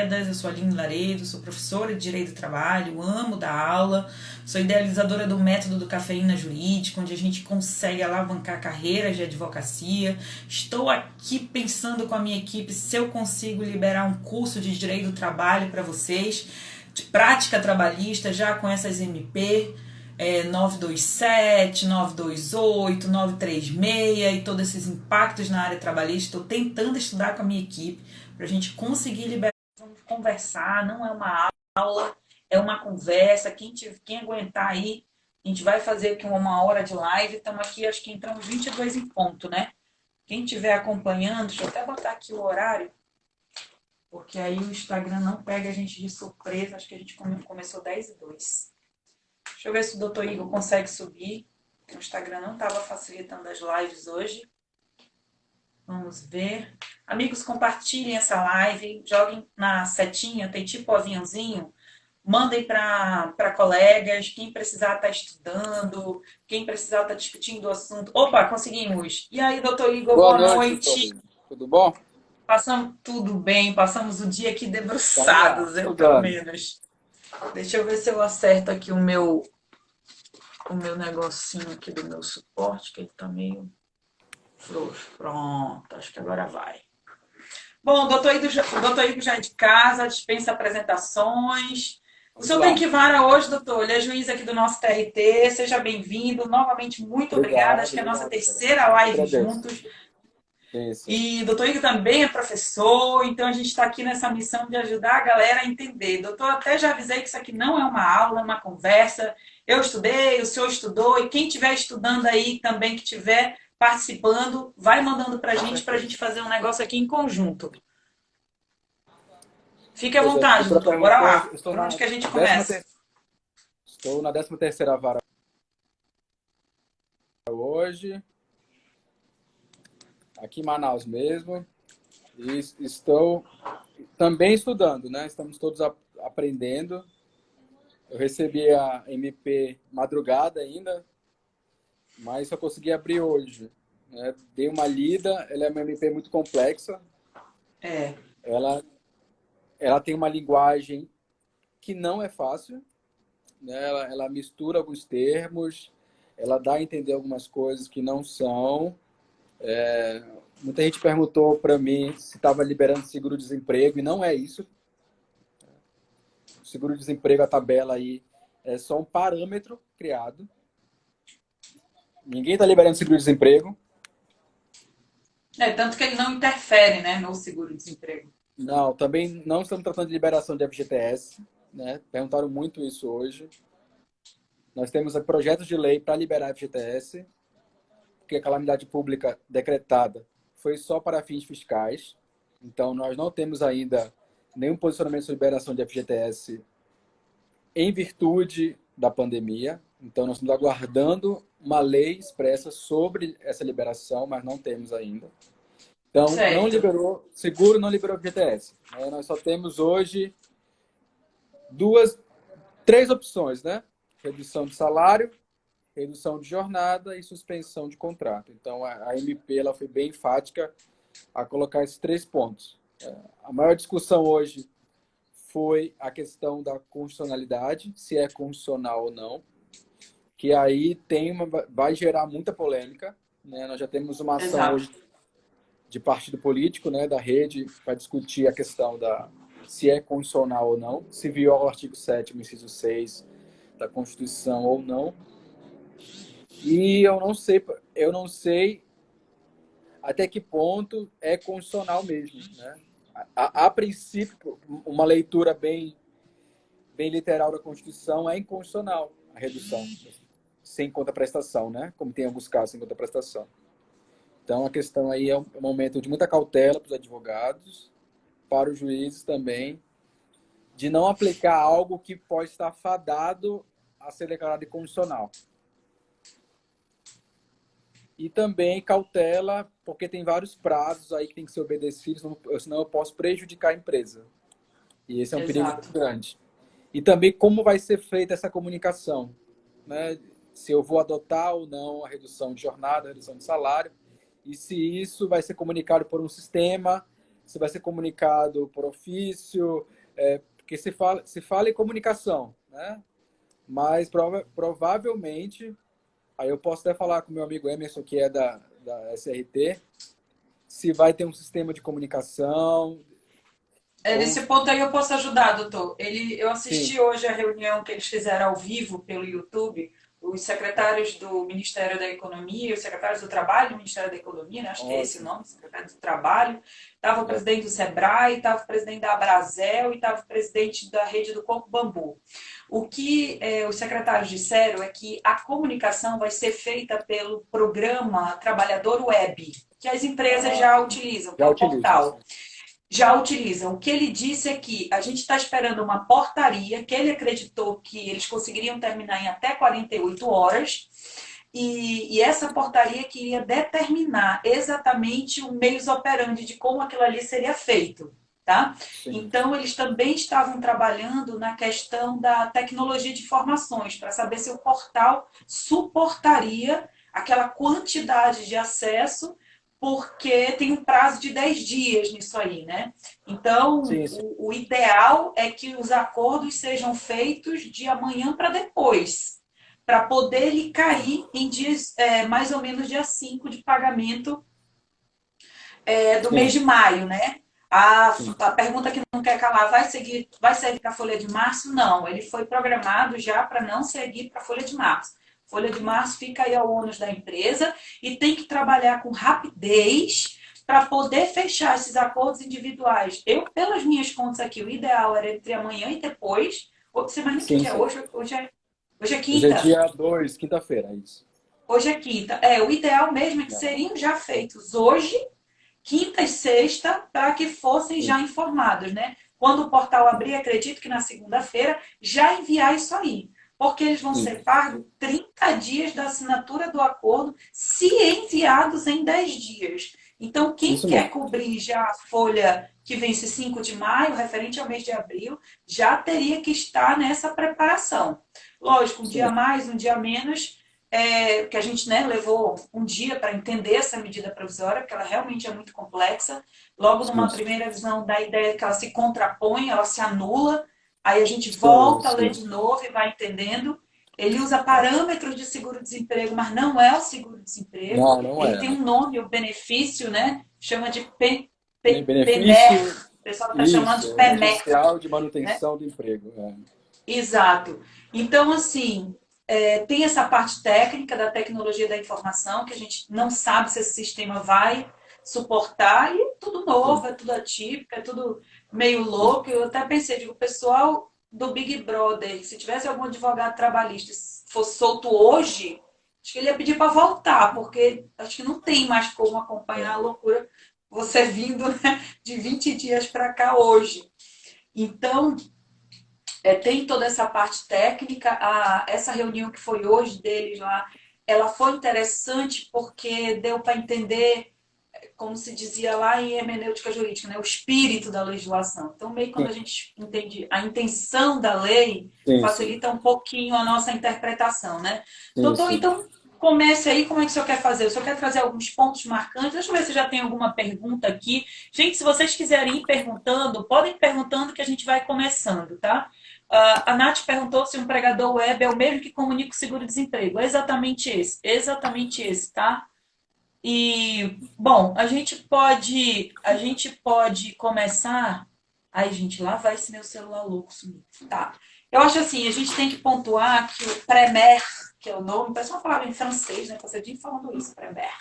Quedas, eu sou Aline Laredo, sou professora de Direito do Trabalho, amo dar aula, sou idealizadora do método do Cafeína Jurídica, onde a gente consegue alavancar carreiras de advocacia. Estou aqui pensando com a minha equipe se eu consigo liberar um curso de Direito do Trabalho para vocês, de prática trabalhista, já com essas MP, 927, 928, 936 e todos esses impactos na área trabalhista. Estou tentando estudar com a minha equipe para a gente conseguir liberar. Vamos conversar, não é uma aula, é uma conversa. Quem aguentar aí, a gente vai fazer aqui 1 hora de live. Estamos aqui, acho que entramos 22 em ponto, né? Quem estiver acompanhando, deixa eu até botar aqui o horário, porque aí o Instagram não pega a gente de surpresa. Acho que a gente começou 10:02. Deixa eu ver se o Dr. Igor consegue subir. O Instagram não estava facilitando as lives hoje. Vamos ver. Amigos, compartilhem essa live. Joguem na setinha, tem tipo o aviãozinho. Mandem para colegas. Quem precisar estar estudando. Quem precisar estar discutindo o assunto. Opa, conseguimos. E aí, Dr. Igor, boa noite. Tudo bom? Passamos tudo bem. Passamos o dia aqui debruçados, eu pelo menos. Deixa eu ver se eu acerto aqui o meu negocinho aqui do meu suporte, que ele tá meio frouxo. Pronto, acho que agora vai. Bom, o doutor Igor já é de casa, dispensa apresentações. O senhor tem que vara hoje, doutor. Ele é juiz aqui do nosso TRT. Seja bem-vindo. Novamente, muito obrigada. Acho que é a nossa terceira live juntos. E o doutor Igor também é professor, então a gente está aqui nessa missão de ajudar a galera a entender. Doutor, até já avisei que isso aqui não é uma aula, é uma conversa. Eu estudei, o senhor estudou, e quem estiver estudando aí também, que estiver participando, vai mandando para a gente fazer um negócio aqui em conjunto. Fique à vontade, doutor. Bora lá. Por onde que a gente começa? Estou na 13ª vara hoje. Aqui em Manaus mesmo, e estou também estudando, né? Estamos todos aprendendo. Eu recebi a MP madrugada ainda, mas só consegui abrir hoje, né? Dei uma lida, ela é uma MP muito complexa. Ela tem uma linguagem que não é fácil, né? Ela mistura alguns termos, ela dá a entender algumas coisas que não são. Muita gente perguntou para mim se estava liberando seguro-desemprego, e não é isso. O seguro-desemprego, a tabela aí, é só um parâmetro criado. Ninguém está liberando seguro-desemprego. Tanto que ele não interfere, né, no seguro-desemprego. Não, também não estamos tratando de liberação de FGTS, né? Perguntaram muito isso hoje. Nós temos projetos de lei para liberar FGTS, porque a calamidade pública decretada foi só para fins fiscais. Então, nós não temos ainda nenhum posicionamento sobre liberação de FGTS em virtude da pandemia. Então, nós estamos aguardando uma lei expressa sobre essa liberação, mas não temos ainda. Então, não liberou, seguro não liberou FGTS. Nós só temos hoje três opções, né? Redução de salário, redução de jornada e suspensão de contrato. Então, a MP ela foi bem enfática a colocar esses 3 pontos. A maior discussão hoje foi a questão da constitucionalidade, se é constitucional ou não, que aí vai gerar muita polêmica, né? Nós já temos uma ação hoje de partido político, né, da rede, para discutir a questão se é constitucional ou não, se viola o artigo 7º, inciso 6 da Constituição ou não. E eu não sei até que ponto é constitucional mesmo, né? A princípio, uma leitura bem literal da Constituição é inconstitucional a redução sem contraprestação, né? Como tem alguns casos sem contraprestação. Então, a questão aí é um momento de muita cautela para os advogados, para os juízes também, de não aplicar algo que pode estar fadado a ser declarado inconstitucional. E também cautela, porque tem vários prazos aí que tem que ser obedecidos, senão eu posso prejudicar a empresa. E esse é um perigo muito grande. E também como vai ser feita essa comunicação, né? Se eu vou adotar ou não a redução de jornada, a redução de salário, e se isso vai ser comunicado por um sistema se vai ser comunicado por ofício, porque se fala em comunicação, né? Mas provavelmente, aí eu posso até falar com o meu amigo Emerson, que é da SRT, se vai ter um sistema de comunicação. Nesse ponto aí eu posso ajudar, doutor. Eu Sim, assisti hoje a reunião que eles fizeram ao vivo pelo YouTube, os secretários do Ministério da Economia, os secretários do Trabalho do Ministério da Economia, né? Acho que é esse o ótimo. nome, secretário do Trabalho. Estava o É, presidente do Sebrae, estava o presidente da Abrazel e estava o presidente da rede do Coco Bambu. O que os secretários disseram é que a comunicação vai ser feita pelo programa Trabalhador Web, que as empresas já utilizam, que é já o utilizo. portal já utilizam. O que ele disse é que a gente está esperando uma portaria que ele acreditou que eles conseguiriam terminar em até 48 horas. E essa portaria queria determinar exatamente o meios operandi de como aquilo ali seria feito. Tá? Sim, Então, eles também estavam trabalhando na questão da tecnologia de informações, para saber se o portal suportaria aquela quantidade de acesso, porque tem um prazo de 10 dias nisso aí, né? Então, sim, sim. o ideal é que os acordos sejam feitos de amanhã para depois, para poder ele cair em dias, mais ou menos dia 5 de pagamento do mês Sim, de maio, né? A, sim. a pergunta que não quer calar, vai seguir para a folha de março? Não, ele foi programado já para não seguir para a folha de março. Folha de março fica aí ao ônus da empresa e tem que trabalhar com rapidez para poder fechar esses acordos individuais. Eu, pelas minhas contas aqui, o ideal era entre amanhã e depois. Semana que Sim, dia? sim. Hoje é Hoje é quinta. dia 2, quinta-feira, é isso. Hoje é quinta. O ideal mesmo é que É, seriam já feitos hoje quinta e sexta, para que fossem sim, já informados, né? Quando o portal abrir, acredito que na segunda-feira, já enviar isso aí. Porque eles vão sim. ser pagos 30 dias da assinatura do acordo, se enviados em 10 dias. Então, quem Isso quer mesmo. cobrir já a folha que vence 5 de maio, referente ao mês de abril, já teria que estar nessa preparação. Lógico, um dia Sim, mais, um dia menos, que a gente, né, levou um dia para entender essa medida provisória, porque ela realmente é muito complexa. Logo, sim, numa primeira visão, dá a ideia que ela se contrapõe, ela se anula, aí a gente sim, volta a ler sim. de novo e vai entendendo. Ele usa parâmetros de seguro-desemprego, mas não é o seguro-desemprego. Não, não Ele é, tem né? um nome, o benefício, né? Chama de PMER. Benefício, O pessoal está chamando de isso, PEMER, emergencial de né? manutenção do emprego. É. Exato. Então, assim, tem essa parte técnica da tecnologia da informação, que a gente não sabe se esse sistema vai suportar, e é tudo Sim, novo, é tudo atípico, é tudo meio sim. louco. Eu até pensei, digo, o pessoal do Big Brother, se tivesse algum advogado trabalhista fosse solto hoje, acho que ele ia pedir para voltar, porque acho que não tem mais como acompanhar a É. loucura você vindo, né, de 20 dias para cá hoje. Então, tem toda essa parte técnica. Essa reunião que foi hoje deles lá, ela foi interessante porque deu para entender, como se dizia lá em hermenêutica jurídica, né, o espírito da legislação. Então, meio que quando Sim, a gente entende a intenção da lei, sim, sim, facilita um pouquinho a nossa interpretação, né? sim, Doutor, sim. então comece aí, como é que o senhor quer fazer? O senhor quer trazer alguns pontos marcantes? Deixa eu ver se já tem alguma pergunta aqui. Gente, se vocês quiserem ir perguntando, podem ir perguntando que a gente vai começando, tá? A Nath perguntou se um pregador web é o mesmo que comunica o seguro-desemprego. É exatamente esse, tá? E, bom, a gente pode começar. Ai, gente, lá vai esse meu celular louco sumir. Tá. Eu acho assim, a gente tem que pontuar que o Premer, que é o nome, parece uma palavra em francês, né? Você dia falando isso, Premer.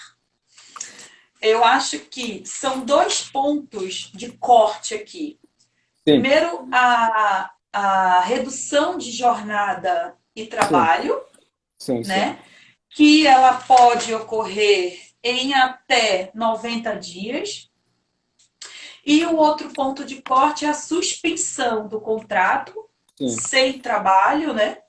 Eu acho que são dois pontos de corte aqui. Sim, Primeiro, a redução de jornada e sim, trabalho, sim, sim. né? Que ela pode ocorrer em até 90 dias. E o outro ponto de corte é a suspensão do contrato Sim, sem trabalho, né?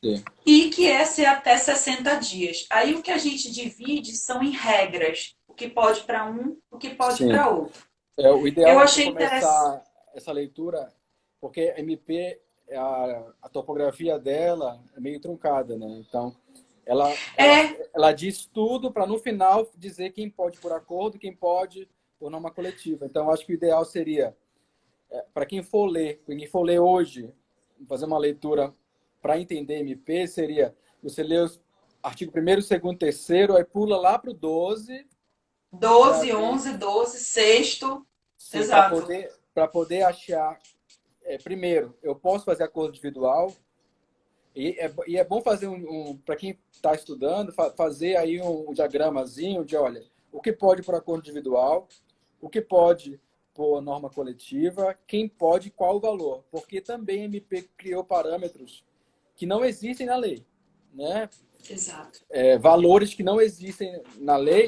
sim, E que essa é até 60 dias. Aí o que a gente divide são em regras, o que pode para um, o que pode sim. para outro. O Eu ideal é você achei interessante. começar essa leitura, porque a MP, a topografia dela é meio truncada, né? Então, ela, ela, É, ela diz tudo para no final dizer quem pode por acordo, quem pode por norma coletiva. Então, acho que o ideal seria, para quem for ler hoje, fazer uma leitura para entender MP, seria você ler os artigo 1º, 2º, 3º, aí pula lá para o 12, para 12, ver, 11, 12, sexto. sim, Exato. para poder achar, primeiro, eu posso fazer acordo individual, e é bom fazer para quem está estudando, fazer aí um diagramazinho de, olha, o que pode por acordo individual, o que pode por norma coletiva, quem pode qual o valor, porque também a MP criou parâmetros que não existem na lei, né? Exato. Valores que não existem na lei,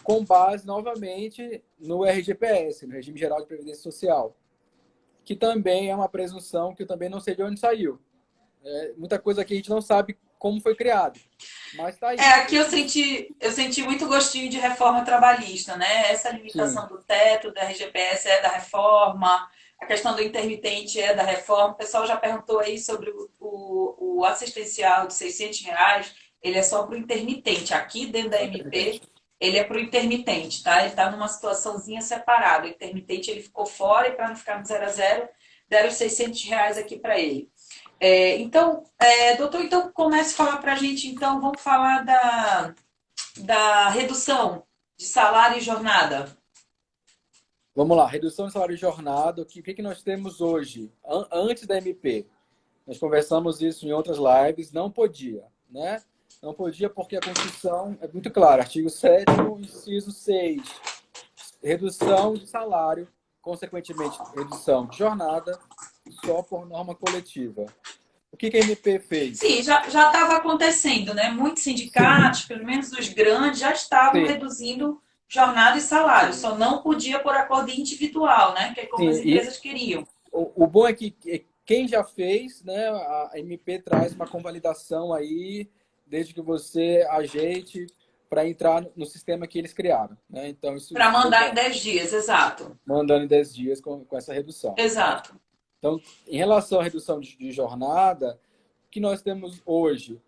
com base, novamente, no RGPS, no Regime Geral de Previdência Social, que também é uma presunção que eu também não sei de onde saiu. Muita coisa que a gente não sabe como foi criado, mas está aí. Aqui eu senti muito gostinho de reforma trabalhista, né? Essa Sim, limitação do teto, da RGPS é da reforma, a questão do intermitente é da reforma. O pessoal já perguntou aí sobre o assistencial de R$ 600, ele é só para o intermitente. Aqui dentro da só MP, intermitente. ele é para o intermitente, tá? Ele está numa situaçãozinha separada. O intermitente ele ficou fora e para não ficar no 0 a 0, deram os R$ 600 aqui para ele. Então, doutor, então comece a falar para a gente, então, vamos falar da redução de salário e jornada. Vamos lá, redução de salário de jornada, o que nós temos hoje? Antes da MP, nós conversamos isso em outras lives, não podia, né? Não podia porque a Constituição é muito clara, artigo 7º, inciso 6, redução de salário, consequentemente, redução de jornada, só por norma coletiva. O que a MP fez? Sim, já estava acontecendo, né? Muitos sindicatos, pelo menos os grandes, já estavam Sim, reduzindo jornada e salário, só não podia por acordo individual, né? Que é como sim. as E empresas queriam. o bom é que quem já fez, né, a MP traz uma convalidação aí, desde que você ajeite para entrar no sistema que eles criaram, né? Então, Para isso foi mandar em bom, 10 dias, exato. mandando em 10 dias com essa redução, né? Exato. Então, em relação à redução de jornada, o que nós temos hoje?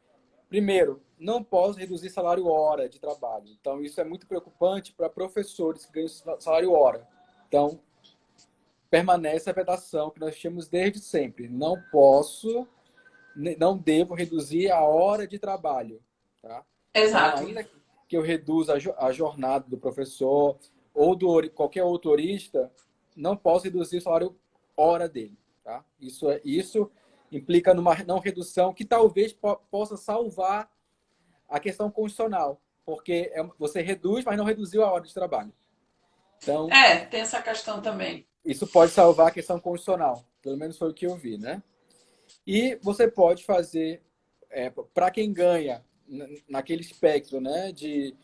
Primeiro, não posso reduzir salário hora de trabalho. Então, isso é muito preocupante para professores que ganham salário hora. Então, permanece a vedação que nós tínhamos desde sempre. Não posso, não devo reduzir a hora de trabalho. Tá? Então, Exato. ainda que eu reduza a jornada do professor ou do qualquer outro horista, não posso reduzir o salário hora dele. Tá? Isso implica numa não redução que talvez possa salvar a questão constitucional, porque você reduz, mas não reduziu a hora de trabalho. Então, Tem essa questão também. isso pode salvar a questão constitucional. Pelo menos foi o que eu vi, né? E você pode fazer, para quem ganha naquele espectro, né, de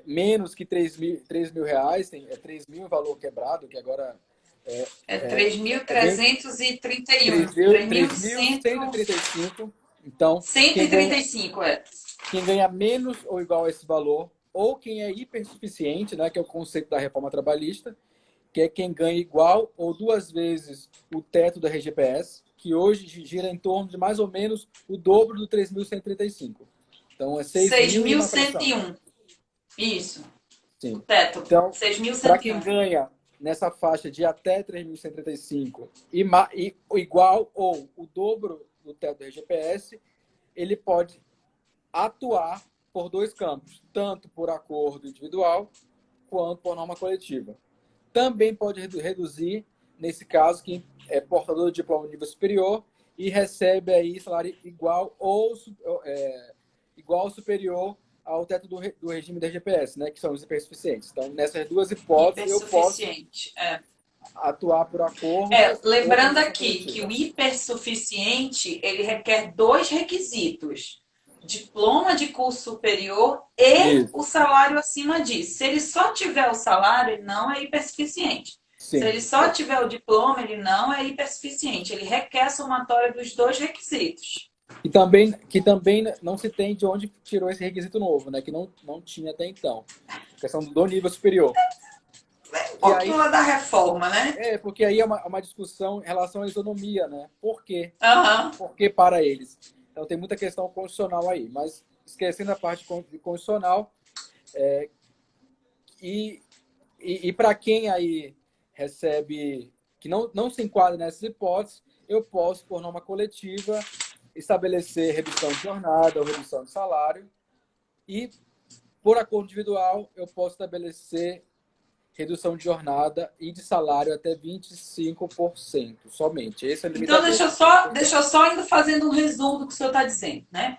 menos que 3 mil reais, tem 3 mil valor quebrado, que agora É é bem 3.331. 3.100. 3.135. Então, cento e trinta e cinco quem ganha menos ou igual a esse valor, ou quem é hipersuficiente, né, que é o conceito da reforma trabalhista, que é quem ganha igual ou 2 vezes o teto da RGPS, que hoje gira em torno de mais ou menos o dobro do 3.135. Então, é 6 seis mil e mil uma cento fração. e um Isso, o Sim. teto. Então, seis mil para cento e quem um ganha nessa faixa de até 3.135 e igual ou o dobro do teto da RGPS, ele pode atuar por 2 campos, tanto por acordo individual quanto por norma coletiva. Também pode reduzir, nesse caso, quem é portador de diploma de nível superior e recebe aí salário igual ou superior ao teto do regime da GPS, né, que são os hipersuficientes. Então, nessas duas hipóteses, eu posso hipersuficiente. atuar por acordo ou por Lembrando negociação aqui que coletiva. o hipersuficiente ele requer dois requisitos: diploma de curso superior e Isso, o salário acima disso. Se ele só tiver o salário, ele não é hipersuficiente. Se sim. ele só tiver o diploma, ele não é hipersuficiente. Ele requer a somatória dos dois requisitos. Que também não se tem de onde tirou esse requisito novo, né, que não tinha até então. A questão do nível superior. Um Que pouquinho aí lá da reforma, né? porque aí é uma discussão em relação à isonomia, né? Por quê? Aham. Por que para eles? Então tem muita questão constitucional aí, mas esquecendo a parte constitucional, e E para quem aí recebe, que não se enquadra nessas hipóteses, eu posso, por norma coletiva, estabelecer redução de jornada ou redução de salário. E, por acordo individual, eu posso estabelecer redução de jornada e de salário até 25% somente. Esse é o Então, limitador. deixa eu só indo fazendo um resumo do que o senhor está dizendo, né?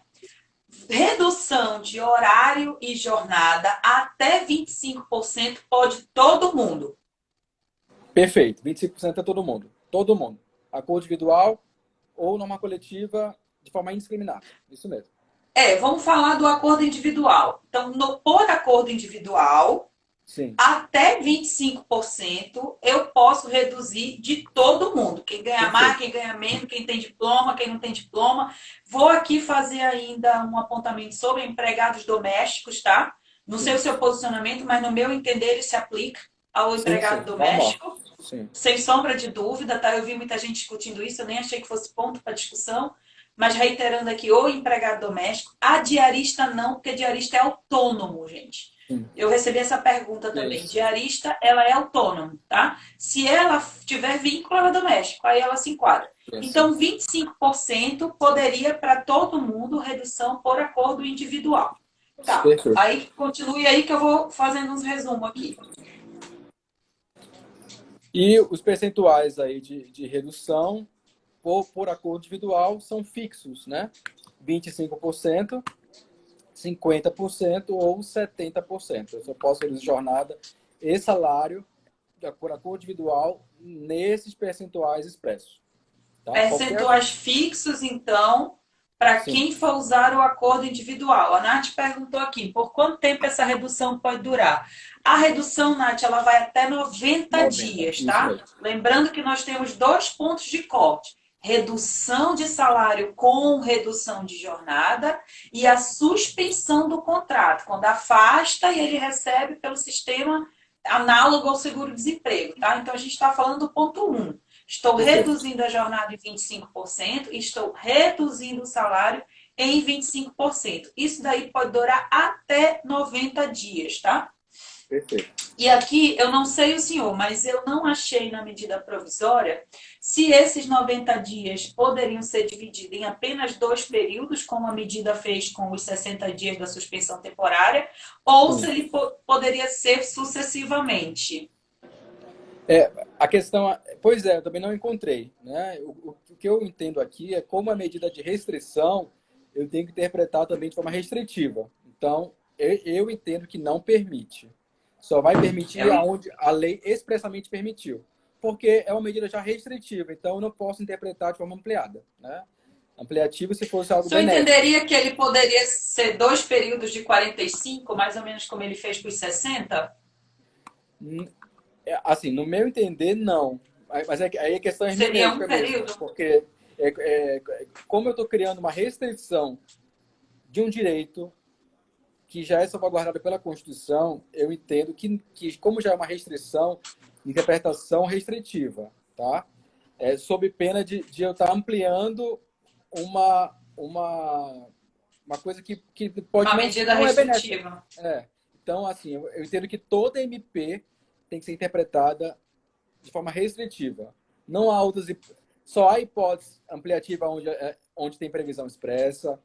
Redução de horário e jornada até 25% pode todo mundo. Perfeito. 25% é todo mundo. Todo mundo. Acordo individual ou norma coletiva de forma indiscriminada. Isso mesmo. Vamos falar do acordo individual. Então, por acordo individual, Sim. até 25% eu posso reduzir de todo mundo. Quem ganha mais, quem ganha menos, quem tem diploma, quem não tem diploma. Vou aqui fazer ainda um apontamento sobre empregados domésticos, tá? Não sei o seu posicionamento, mas no meu entender ele se aplica ao empregado doméstico. Sim. Sem sombra de dúvida, tá? Eu vi muita gente discutindo isso, eu nem achei que fosse ponto para discussão. Mas reiterando aqui, o empregado doméstico, a diarista não, porque diarista é autônomo, gente. Eu recebi essa pergunta também. Isso. Diarista, ela é autônoma, tá? Se ela tiver vínculo, ela é doméstico, aí ela se enquadra. Isso. Então, 25% poderia para todo mundo redução por acordo individual. Tá, Perfeito. aí continue aí que eu vou fazendo uns resumos aqui. E os percentuais aí de redução por acordo individual são fixos, né? 25%, 50% ou 70%. Eu só posso reduzir jornada e salário por acordo individual nesses percentuais expressos. Tá? Percentuais fixos, então, para quem for usar o acordo individual. A Nath perguntou aqui, por quanto tempo essa redução pode durar? A redução, Nath, ela vai até 90 dias, tá? Lembrando que nós temos 2 pontos de corte. Redução de salário com redução de jornada e a suspensão do contrato, quando afasta e ele recebe pelo sistema análogo ao seguro-desemprego, tá? Então, a gente está falando do ponto 1. Estou reduzindo a jornada em 25% e estou reduzindo o salário em 25%. Isso daí pode durar até 90 dias, tá? Perfeito. E aqui, eu não sei o senhor, mas eu não achei na medida provisória se esses 90 dias poderiam ser divididos em apenas 2 períodos, como a medida fez com os 60 dias da suspensão temporária, ou se ele poderia ser sucessivamente. A questão, pois é, eu também não encontrei, né? O que eu entendo aqui é como a medida de restrição eu tenho que interpretar também de forma restritiva. Então, eu entendo que não permite. Só vai permitir aonde a lei expressamente permitiu. Porque é uma medida já restritiva, então eu não posso interpretar de forma ampliada, né? Ampliativo se fosse algo benéfico. Você entenderia que ele poderia ser 2 períodos de 45, mais ou menos como ele fez para os 60? Assim, no meu entender, não. Mas aí a questão é seria um período mesmo, porque como eu estou criando uma restrição de um direito que já é salvaguardado pela Constituição, eu entendo que como já é uma restrição, interpretação restritiva, tá? Sob pena de eu estar ampliando uma coisa que pode uma não, medida não restritiva. Então, assim, eu entendo que toda MP tem que ser interpretada de forma restritiva. Não há outras, só há hipótese ampliativa onde tem previsão expressa.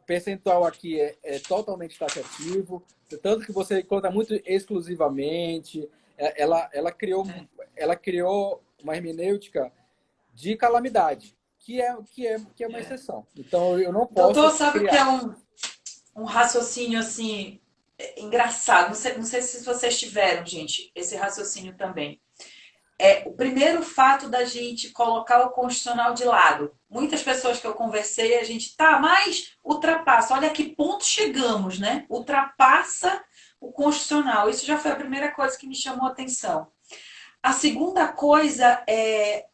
Percentual aqui é totalmente taxativo, tanto que você encontra muito exclusivamente. Ela criou uma hermenêutica de calamidade, que é uma exceção. Então, eu não posso. Doutor, sabe que é um raciocínio assim engraçado? Não sei se vocês tiveram, gente, esse raciocínio também. O primeiro fato da gente colocar o constitucional de lado. Muitas pessoas que eu conversei, a gente mas ultrapassa. Olha a que ponto chegamos, né? Ultrapassa o constitucional. Isso já foi a primeira coisa que me chamou a atenção. A segunda coisa é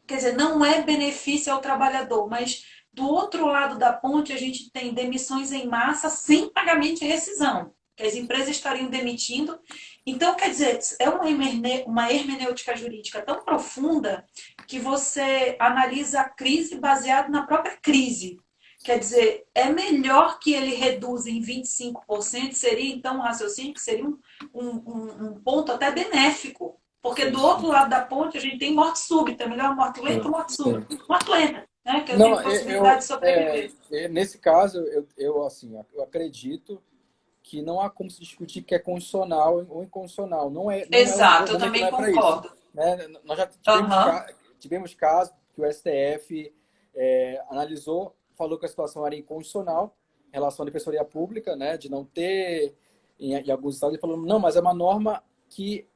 quer dizer, não é benefício ao trabalhador, mas do outro lado da ponte a gente tem demissões em massa sem pagamento de rescisão, que as empresas estariam demitindo. Então, quer dizer, é uma hermenêutica jurídica tão profunda que você analisa a crise baseado na própria crise. Quer dizer, é melhor que ele reduza em 25%, seria então um raciocínio que seria um ponto até benéfico. Porque Sim, do outro sim, lado da ponte a gente tem morte súbita, melhor morte lenta ou sim, morte súbita. sim. Morte lenta, né? Que eu Não, tenho possibilidade de sobreviver. nesse caso, assim, eu acredito que não há como se discutir que é constitucional ou inconstitucional. O Exato, eu momento não também é para isso. concordo. Né? Nós já Aham, tivemos casos que o STF analisou, falou que a situação era inconstitucional em relação à defensoria pública, né? De não ter, em alguns estados, ele falou, não, mas é uma norma que,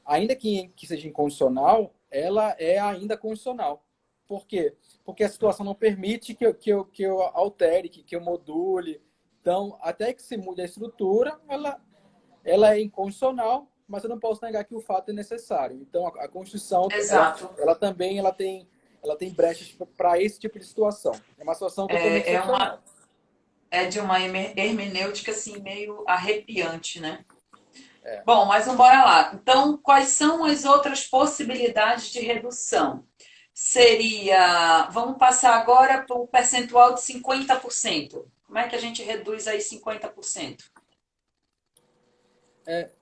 ainda que seja inconstitucional, ela é ainda constitucional. Por quê? Porque a situação não permite que eu altere, que eu module. Então, até que se mude a estrutura, ela é inconstitucional, mas eu não posso negar que o fato é necessário. Então, a Constituição, exato. ela tem brechas para esse tipo de situação. É uma situação totalmente É, é, uma, excepcional. é de uma hermenêutica assim, meio arrepiante, né? É. Bom, mas vamos embora lá. Então, quais são as outras possibilidades de redução? Seria, vamos passar agora para o percentual de 50%. Como é que a gente reduz aí 50%?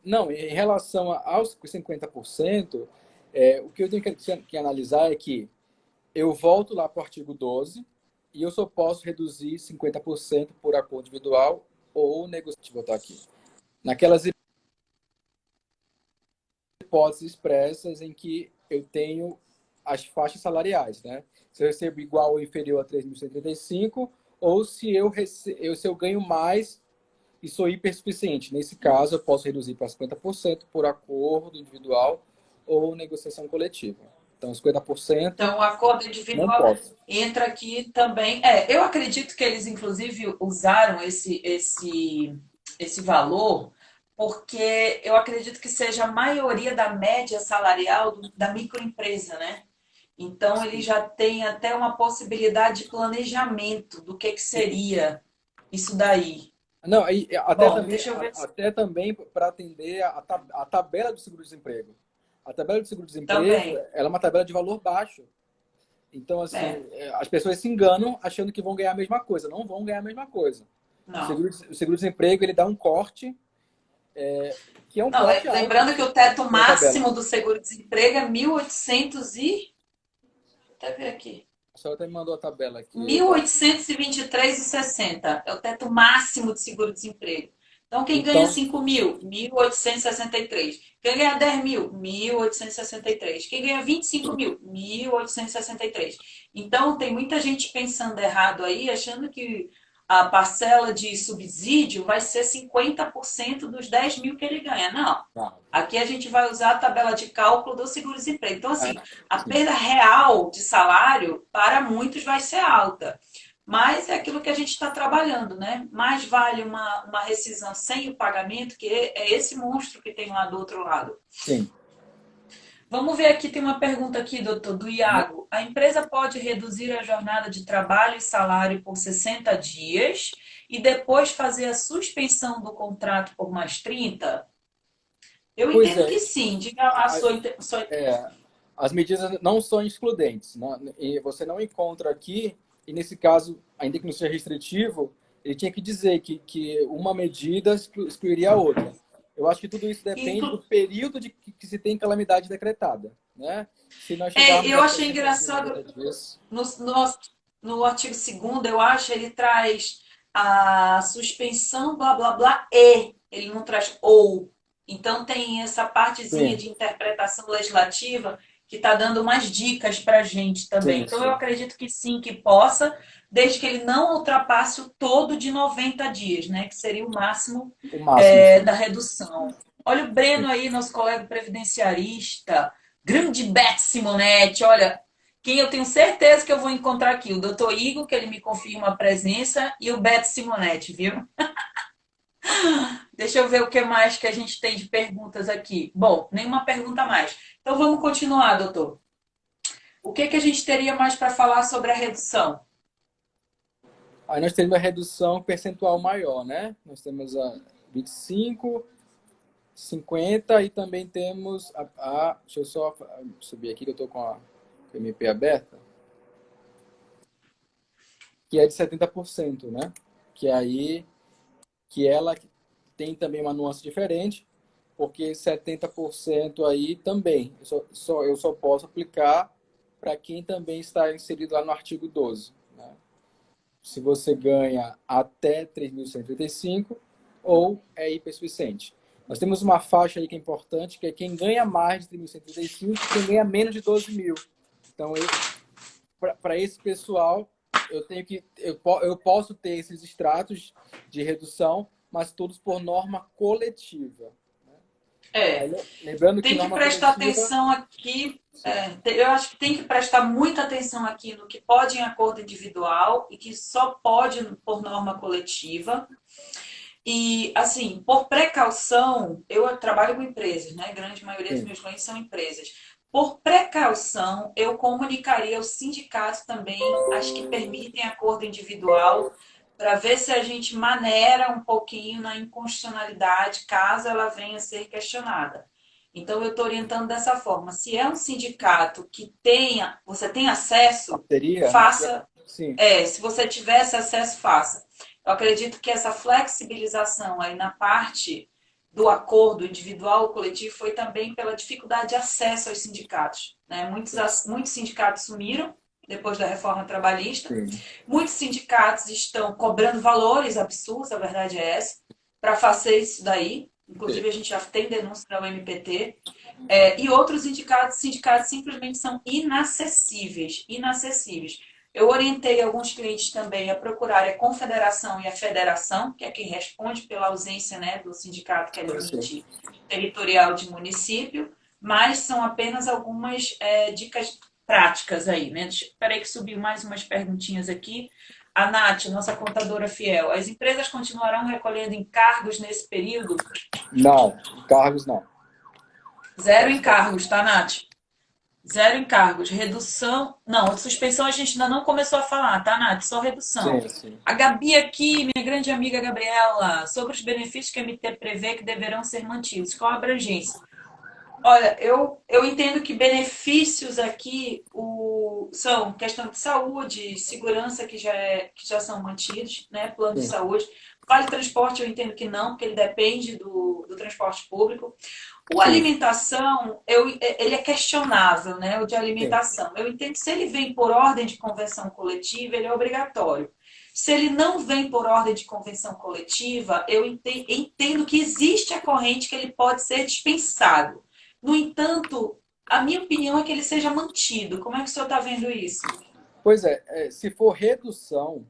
Não, em relação aos 50%, o que eu tenho que analisar é que eu volto lá para o artigo 12 e eu só posso reduzir 50% por acordo individual ou negociativo. Deixa eu botar aqui. Naquelas hipóteses expressas em que eu tenho as faixas salariais, né? Se eu recebo igual ou inferior a 3.135, ou se eu ganho mais e sou hipersuficiente. Nesse caso, eu posso reduzir para 50% por acordo individual ou negociação coletiva. Então, 50% Então, o acordo não individual posso. entra aqui também. É, eu acredito que eles, inclusive, usaram esse valor porque eu acredito que seja a maioria da média salarial da microempresa, né? Então, ele já tem até uma possibilidade de planejamento do que seria isso daí. Não, Bom, deixa eu ver se até também para atender a tabela do seguro-desemprego. A tabela do seguro-desemprego, também. ela é uma tabela de valor baixo. Então, assim, É, as pessoas se enganam achando que vão ganhar a mesma coisa. Não vão ganhar a mesma coisa. não. O seguro-desemprego, ele dá um corte, que é um Não, corte alto lembrando que o teto pela tabela. máximo do seguro-desemprego é 1.800 e... Deixa eu até ver aqui. A senhora até me mandou a tabela aqui. Mil oitocentos e vinte e três e sessenta é o teto máximo de seguro-desemprego. Então, quem ganha Então, 5 mil? 1.863. Quem ganha 10 mil? 1.863. Quem ganha 25 mil? 1.863. Então, tem muita gente pensando errado aí, achando que a parcela de subsídio vai ser 50% dos 10 mil que ele ganha. Não. tá. Aqui a gente vai usar a tabela de cálculo do seguro-desemprego. Então, Ah, assim, a sim. perda real de salário, para muitos, vai ser alta. Mas é aquilo que a gente está trabalhando, né? Mais vale uma rescisão sem o pagamento, que é esse monstro que tem lá do outro lado. Sim. Vamos ver aqui, tem uma pergunta aqui, doutor, do Iago. A empresa pode reduzir a jornada de trabalho e salário por 60 dias e depois fazer a suspensão do contrato por mais 30? Eu Pois entendo que é, sim. Diga a a- sua. é, as medidas não são excludentes. Né? E você não encontra aqui, e nesse caso, ainda que não seja restritivo, ele tinha que dizer que uma medida excluiria a outra. Eu acho que tudo isso depende do período que se tem calamidade decretada. Né? Se nós chegarmos Eu a achei 60 dias, engraçado 90 dias, no, no, no artigo 2º, eu acho, ele traz a suspensão, blá, blá, blá, e. Ele não traz ou. Então, tem essa partezinha sim, de interpretação legislativa que está dando umas dicas para a gente também. sim, Então, eu sim. acredito que sim, que possa, desde que ele não ultrapasse o todo de 90 dias, né? Que seria o máximo O máximo, sim. da redução. Olha o Breno aí, nosso colega previdenciarista. Grande Beth Simonetti, olha, quem eu tenho certeza que eu vou encontrar aqui, o doutor Igor, que ele me confirma a presença, e o Beto Simonetti, viu? Deixa eu ver o que mais que a gente tem de perguntas aqui. Bom, nenhuma pergunta mais. Então vamos continuar, doutor. O que, que a gente teria mais para falar sobre a redução? Aí nós temos a redução percentual maior, né? Nós temos a 25, 50 e também temos deixa eu só subir aqui que eu estou com a MP aberta, que é de 70%, né? Que ela tem também uma nuance diferente, porque 70% aí também. Eu só posso aplicar para quem também está inserido lá no artigo 12. Né? Se você ganha até 3.135 ou é hipersuficiente. Nós temos uma faixa aí que é importante, que é quem ganha mais de 3.135 e quem ganha menos de 12 mil. Então, para esse pessoal, eu posso ter esses extratos de redução, mas todos por norma coletiva. É. Lembrando que Tem que norma prestar coletiva... atenção aqui. Eu acho que tem que prestar muita atenção aqui no que pode em acordo individual e que só pode por norma coletiva. E, assim, por precaução, eu trabalho com empresas, né? A grande maioria dos Sim, meus clientes são empresas. Por precaução, eu comunicaria aos sindicatos também, as que permitem acordo individual, para ver se a gente maneira um pouquinho na inconstitucionalidade, caso ela venha a ser questionada. Então, eu estou orientando dessa forma. Se é um sindicato que você tem acesso, parceria, né? faça. Sim, Se você tivesse acesso, faça. Eu acredito que essa flexibilização aí na parte do acordo individual ou coletivo foi também pela dificuldade de acesso aos sindicatos. Né? Muitos sindicatos sumiram depois da reforma trabalhista. sim. Muitos sindicatos estão cobrando valores absurdos, a verdade é essa, para fazer isso daí. Inclusive, a gente já tem denúncia da UMPT. E outros sindicatos simplesmente são inacessíveis. Inacessíveis. Eu orientei alguns clientes também a procurar a confederação e a federação, que é quem responde pela ausência, né, do sindicato, que é Sim. limite territorial de município, mas são apenas algumas dicas práticas aí. Né? Espera aí que subiu mais umas perguntinhas aqui. A Nath, nossa contadora fiel, as empresas continuarão recolhendo encargos nesse período? Não, cargos não. Zero encargos, tá, Nath? Zero encargos. Redução. Não, suspensão a gente ainda não começou a falar, tá, Nath? Só redução. Sim, sim. A Gabi aqui, minha grande amiga Gabriela, sobre os benefícios que a MT prevê que deverão ser mantidos. Qual a abrangência? Olha, eu entendo que benefícios aqui são questão de saúde, segurança que já são mantidos, né? Plano de Sim, saúde. Vale transporte eu entendo que não, porque ele depende do transporte público. O sim, alimentação, ele é questionável, né? O de sim. alimentação. Eu entendo que se ele vem por ordem de convenção coletiva, ele é obrigatório. Se ele não vem por ordem de convenção coletiva, eu entendo que existe a corrente que ele pode ser dispensado. No entanto, a minha opinião é que ele seja mantido. Como é que o senhor está vendo isso? Pois se for redução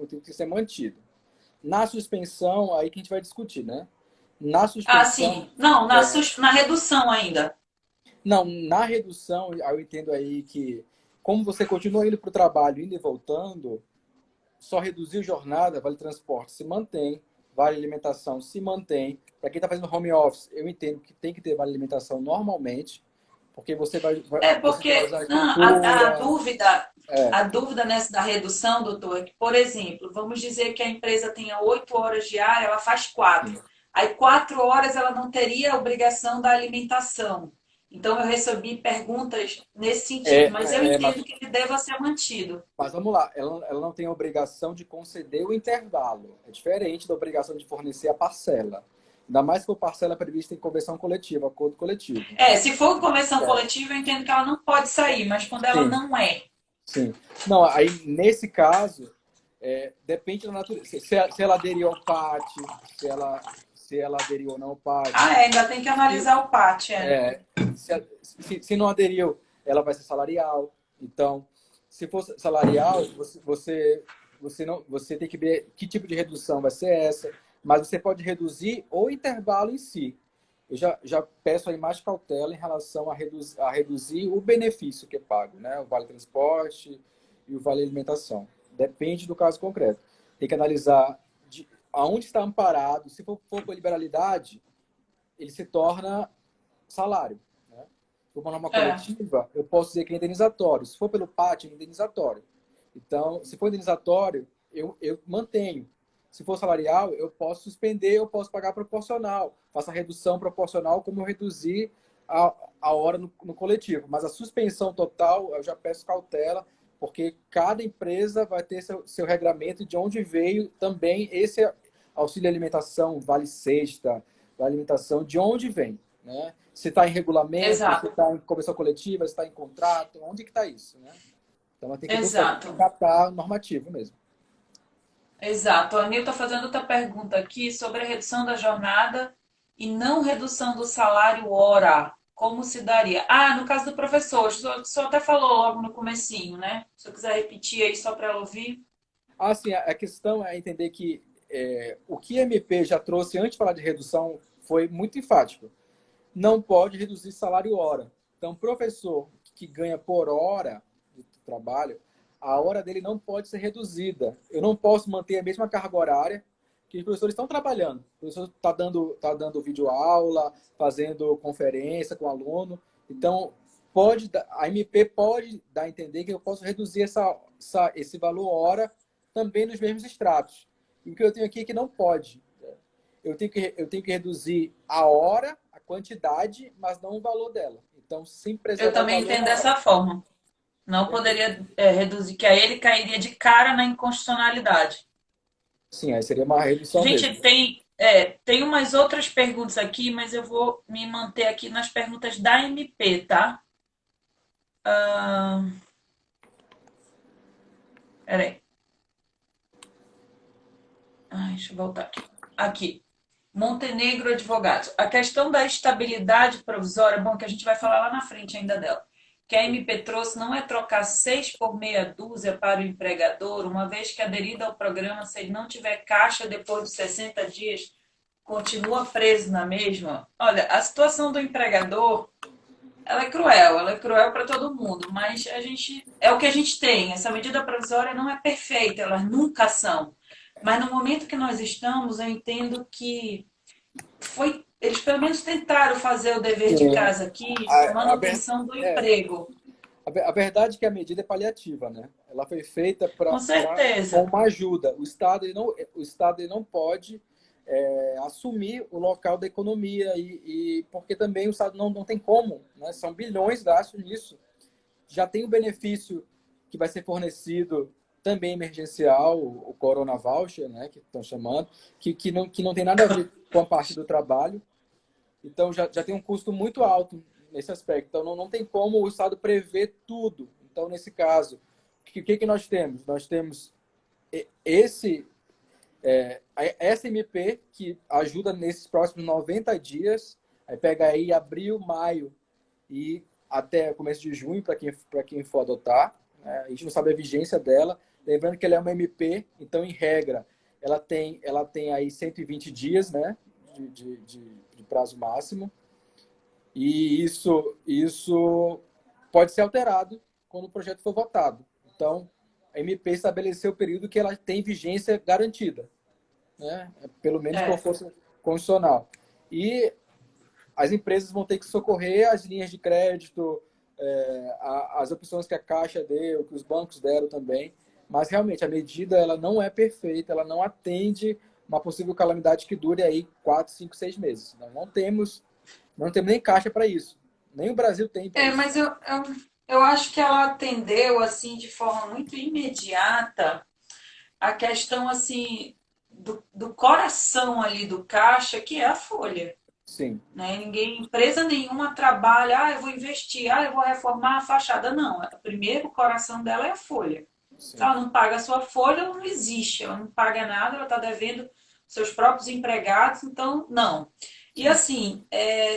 tem que ser mantido. Na suspensão, aí que a gente vai discutir, né? Na Ah, suspensão, sim. Não, é, na redução ainda. não, na redução, eu entendo aí que, como você continua indo para o trabalho, indo e voltando, só reduzir jornada, vale transporte, se mantém, vale alimentação, se mantém. Para quem está fazendo home office, eu entendo que tem que ter vale alimentação normalmente, porque você vai Porque usar a não, estrutura. É, a dúvida nessa da redução, doutor, é que, por exemplo, vamos dizer que a empresa tenha 8 horas diárias, ela faz quatro. Aí 4 horas ela não teria a obrigação da alimentação. Então eu recebi perguntas nesse sentido, mas eu mas entendo que ele deva ser mantido. Mas vamos lá, ela não tem a obrigação de conceder o intervalo. É diferente da obrigação de fornecer a parcela. Ainda mais se for parcela prevista em convenção coletiva, acordo coletivo. Se for convenção É, coletiva, eu entendo que ela não pode sair, mas quando ela sim, não é. sim. Não, aí nesse caso, depende da natureza. Se ela aderiu ao PAT, se ela aderiu ou não ao PAT. Ainda tem que analisar o PAT, É, se não aderiu, ela vai ser salarial. Então, se for salarial, você tem que ver que tipo de redução vai ser essa, mas você pode reduzir o intervalo em si. Eu já peço aí mais cautela em relação a reduzir o benefício que é pago, né? O vale transporte e o vale alimentação. Depende do caso concreto. Tem que analisar aonde está amparado. Se for por liberalidade, ele se torna salário. Né? Se for uma norma É. coletiva, eu posso dizer que é indenizatório. Se for pelo PAT, é indenizatório. Então, se for indenizatório, eu mantenho. Se for salarial, eu posso suspender, eu posso pagar proporcional. Faço a redução proporcional como eu reduzir a hora no coletivo. Mas a suspensão total, eu já peço cautela, porque cada empresa vai ter seu regramento de onde veio também esse auxílio alimentação, vale sexta, da alimentação, de onde vem, né? Se está em regulamento, se Exato, está em convenção coletiva, se está em contrato, onde que está isso, né? Então, ela tem que buscar exato, catar normativo mesmo. exato. A Nil está fazendo outra pergunta aqui sobre a redução da jornada e não redução do salário hora. Como se daria? Ah, no caso do professor, o senhor até falou logo no comecinho, né? Se eu quiser repetir aí só para ela ouvir. Assim, a questão é entender que o que a MP já trouxe antes de falar de redução foi muito enfático. Não pode reduzir salário hora. Então, professor que ganha por hora de trabalho, a hora dele não pode ser reduzida. Eu não posso manter a mesma carga horária que os professores estão trabalhando. O professor está dando videoaula, fazendo conferência com o aluno. Então, a MP pode dar a entender que eu posso reduzir esse valor hora também nos mesmos estratos. E o que eu tenho aqui é que não pode. Eu tenho que reduzir a hora, a quantidade, mas não o valor dela. Então, sem Eu preservar o também valor entendo da hora. dessa forma. Não Perfeito. poderia reduzir, que aí ele cairia de cara na inconstitucionalidade. Sim, aí seria uma redução Gente, mesmo. tem umas outras perguntas aqui, mas eu vou me manter aqui nas perguntas da MP, tá? Ah, peraí. Ai, deixa eu voltar aqui. Aqui. Montenegro Advogados. A questão da estabilidade provisória, bom, que a gente vai falar lá na frente ainda dela. Que a MP trouxe não é trocar 6 por meia dúzia para o empregador, uma vez que aderido ao programa, se ele não tiver caixa depois de 60 dias, continua preso na mesma. Olha, a situação do empregador, ela é cruel para todo mundo, mas a gente é o que a gente tem. Essa medida provisória não é perfeita, elas nunca são. Mas no momento que nós estamos, eu entendo que eles pelo menos tentaram fazer o dever de Sim. casa aqui, a A, a, ver- manutenção do é, emprego. a verdade é que a medida é paliativa, né? Ela foi feita Com com certeza. uma ajuda. O Estado ele não pode assumir o local da economia porque também o Estado não tem como, né? São bilhões gastos nisso. Já tem o benefício que vai ser fornecido também emergencial, o Corona Voucher, né, que estão chamando, que não tem nada a ver com a parte do trabalho. Então, já tem um custo muito alto nesse aspecto. Então, não tem como o Estado prever tudo. Então, nesse caso, o que nós temos? Nós temos esse, essa MP que ajuda nesses próximos 90 dias, aí pega aí abril, maio e até começo de junho, para quem for adotar. Né? A gente não sabe a vigência dela. Lembrando que ela é uma MP, então, em regra, ela tem aí 120 dias, né, de prazo máximo. E isso pode ser alterado quando o projeto for votado. Então, a MP estabeleceu o período que ela tem vigência garantida, né? Pelo menos por É, força constitucional. E as empresas vão ter que socorrer as linhas de crédito, as opções que a Caixa deu, que os bancos deram também. Mas, realmente, a medida ela não é perfeita, ela não atende uma possível calamidade que dure aí 4, 5, 6 meses. Nós não temos nem caixa para isso. Nem o Brasil tem para isso. mas eu acho que ela atendeu assim de forma muito imediata a questão assim do coração ali do caixa, que é a folha. Sim, Né? Empresa nenhuma trabalha, eu vou investir, eu vou reformar a fachada. Não, primeiro o coração dela é a folha. Se sim. ela não paga a sua folha, ela não existe, ela não paga nada, ela está devendo seus próprios empregados, então não. E Sim, assim,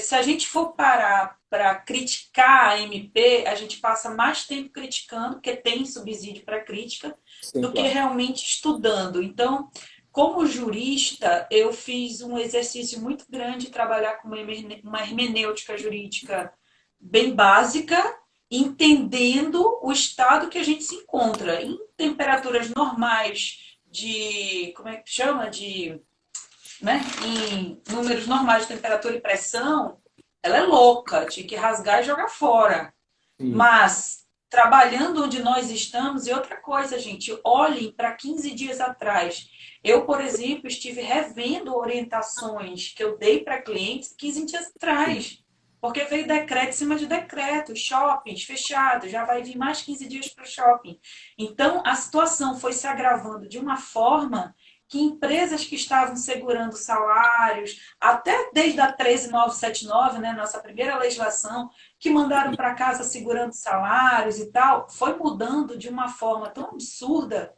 se a gente for parar para criticar a MP, a gente passa mais tempo criticando, porque tem subsídio para crítica, sim, do que claro. realmente estudando. Então, como jurista, eu fiz um exercício muito grande de trabalhar com uma hermenêutica jurídica bem básica, entendendo o estado que a gente se encontra. Em temperaturas normais de, como é que chama? Né? Em números normais de temperatura e pressão, ela é louca, tinha que rasgar e jogar fora. Sim, Mas trabalhando onde nós estamos, e outra coisa, gente, olhem para 15 dias atrás. Eu, por exemplo, estive revendo orientações que eu dei para clientes 15 dias sim, atrás. Porque veio decreto em cima de decreto, shoppings fechados, já vai vir mais 15 dias para o shopping. Então, a situação foi se agravando de uma forma que empresas que estavam segurando salários, até desde a 13979, né, nossa primeira legislação, que mandaram para casa segurando salários e tal, foi mudando de uma forma tão absurda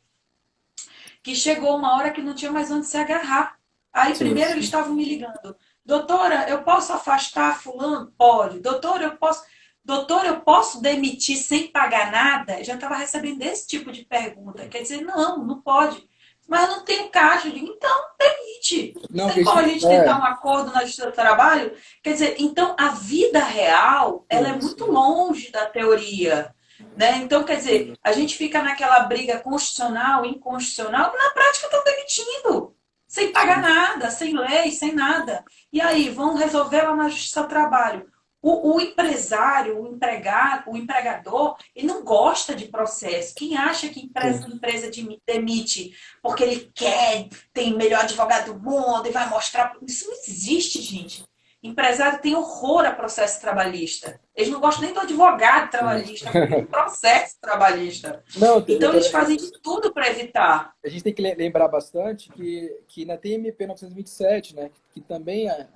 que chegou uma hora que não tinha mais onde se agarrar. Aí Sim, primeiro eles sim. estavam me ligando. Doutora, eu posso afastar fulano? Pode. Doutora, eu posso demitir sem pagar nada? Eu já estava recebendo esse tipo de pergunta. Quer dizer, não, não pode. Mas eu não tenho caixa. Eu digo, então, demite. Não, Tem como isso, a gente tentar um acordo na justiça do trabalho? Quer dizer, então a vida real, ela é sim, muito sim. longe da teoria. Né? Então, quer dizer, a gente fica naquela briga constitucional, inconstitucional, na prática estão demitindo, sem pagar Sim. nada, sem lei, sem nada. E aí, vão resolver lá na Justiça do Trabalho. O empresário, o empregado, o empregador, ele não gosta de processo. Quem acha que Sim. empresa demite porque ele quer, tem o melhor advogado do mundo e vai mostrar. Isso não existe, gente. Empresário tem horror a processo trabalhista. Eles não gostam nem do advogado Sim. trabalhista, muito do processo trabalhista. Não, Então, eles fazem de tudo para evitar. a gente tem que lembrar bastante que na TMP 927, né, que também é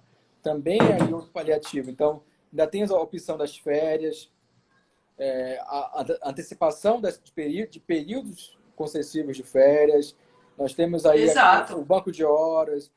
ali paliativo. Então, ainda tem a opção das férias, a antecipação de períodos concessivos de férias. Nós temos aí Exato, o banco de horas,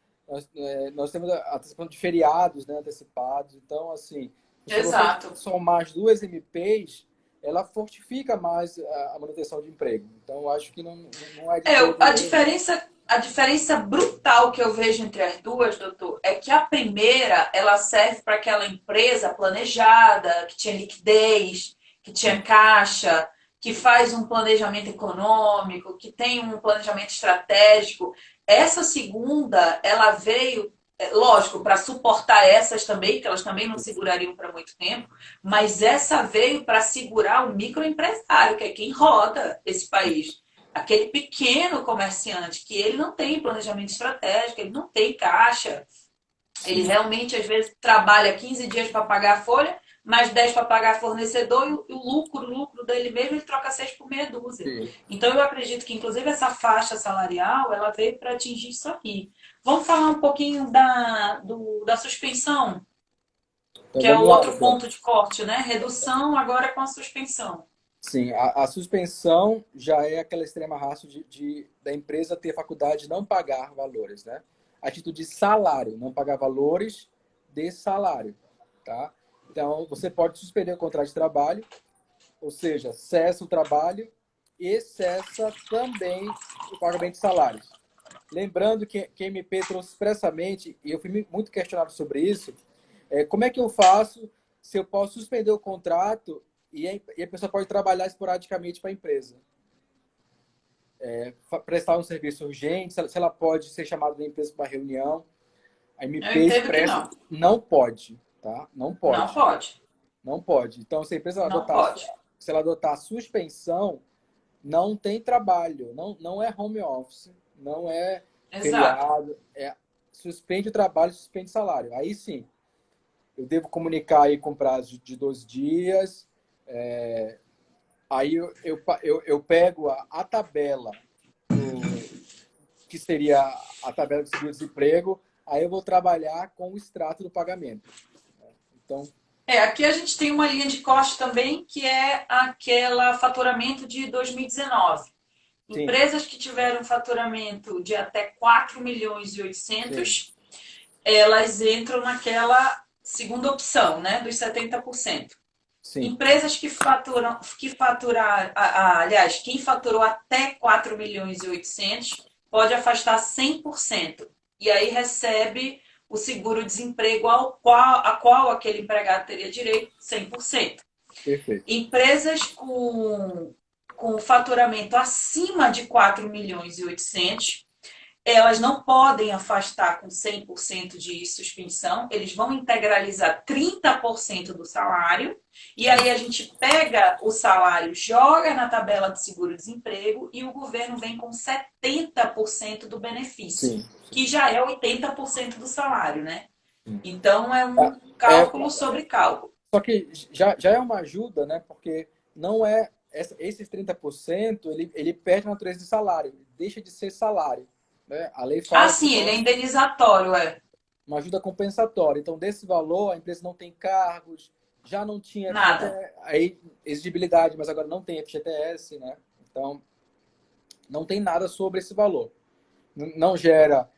nós temos a antecipação de feriados, né, antecipados. Então, assim, se você exato. somar as duas MPs, ela fortifica mais a manutenção de emprego. Então, acho que não é de É, todo errado. a diferença brutal que eu vejo entre as duas, doutor, é que a primeira, ela serve para aquela empresa planejada, que tinha liquidez, que tinha Sim, caixa, que faz um planejamento econômico, que tem um planejamento estratégico. Essa segunda, ela veio, lógico, para suportar essas também, que elas também não segurariam para muito tempo, mas essa veio para segurar o microempresário, que é quem roda esse país, aquele pequeno comerciante que ele não tem planejamento estratégico, ele não tem caixa, ele sim, realmente às vezes trabalha 15 dias para pagar a folha, mais 10 para pagar fornecedor e o lucro dele mesmo ele troca 6 por meia dúzia. sim. Então eu acredito que inclusive essa faixa salarial ela veio para atingir isso aqui. Vamos falar um pouquinho da suspensão, Então, que é o vamos lá, outro doutor. ponto de corte, né? Redução agora com a suspensão. Sim, a suspensão já é aquela extrema ratio da empresa ter faculdade de não pagar valores, né? A título de salário, não pagar valores de salário, tá? Então, você pode suspender o contrato de trabalho, ou seja, cessa o trabalho e cessa também o pagamento de salários. Lembrando que a MP trouxe expressamente, e eu fui muito questionado sobre isso, como é que eu faço se eu posso suspender o contrato e a pessoa pode trabalhar esporadicamente para a empresa? Prestar um serviço urgente, se ela pode ser chamada da empresa para uma reunião. A Eu MP entendo que expressa não. não pode, tá? Não Não pode. pode. Não pode. Então, se a empresa Não pode. se ela adotar a suspensão, não tem trabalho, não é home office, não é Exato. feriado, suspende o trabalho, suspende o salário. Aí sim, eu devo comunicar aí com prazo de 12 dias. Aí eu pego a tabela que seria a tabela de seguro-desemprego, aí eu vou trabalhar com o extrato do pagamento. Então, Aqui a gente tem uma linha de corte também, que é aquela faturamento de 2019. sim, Empresas que tiveram faturamento de até 4 milhões e sim, 800, elas entram naquela segunda opção, né, dos 70%. sim, Empresas aliás, quem faturou até 4 milhões e 800 pode afastar 100%. E aí recebe o seguro-desemprego a qual aquele empregado teria direito 100%. perfeito. Empresas com faturamento acima de 4 milhões e 800 elas não podem afastar com 100% de suspensão, eles vão integralizar 30% do salário, e aí a gente pega o salário, joga na tabela de seguro-desemprego e o governo vem com 70% do benefício, Sim, que já é 80% do salário, né? sim. Então é um É, cálculo sobre cálculo. só que já é uma ajuda, né? Porque não esses 30% ele perde a natureza de salário, ele deixa de ser salário. né? A lei Ah, fala que sim, ele é indenizatório, é. uma ajuda compensatória. Então, desse valor, a empresa não tem cargos, já não tinha Nada. FGTS, aí, exigibilidade, mas agora não tem FGTS, né? Então, não tem nada sobre esse valor. Não gera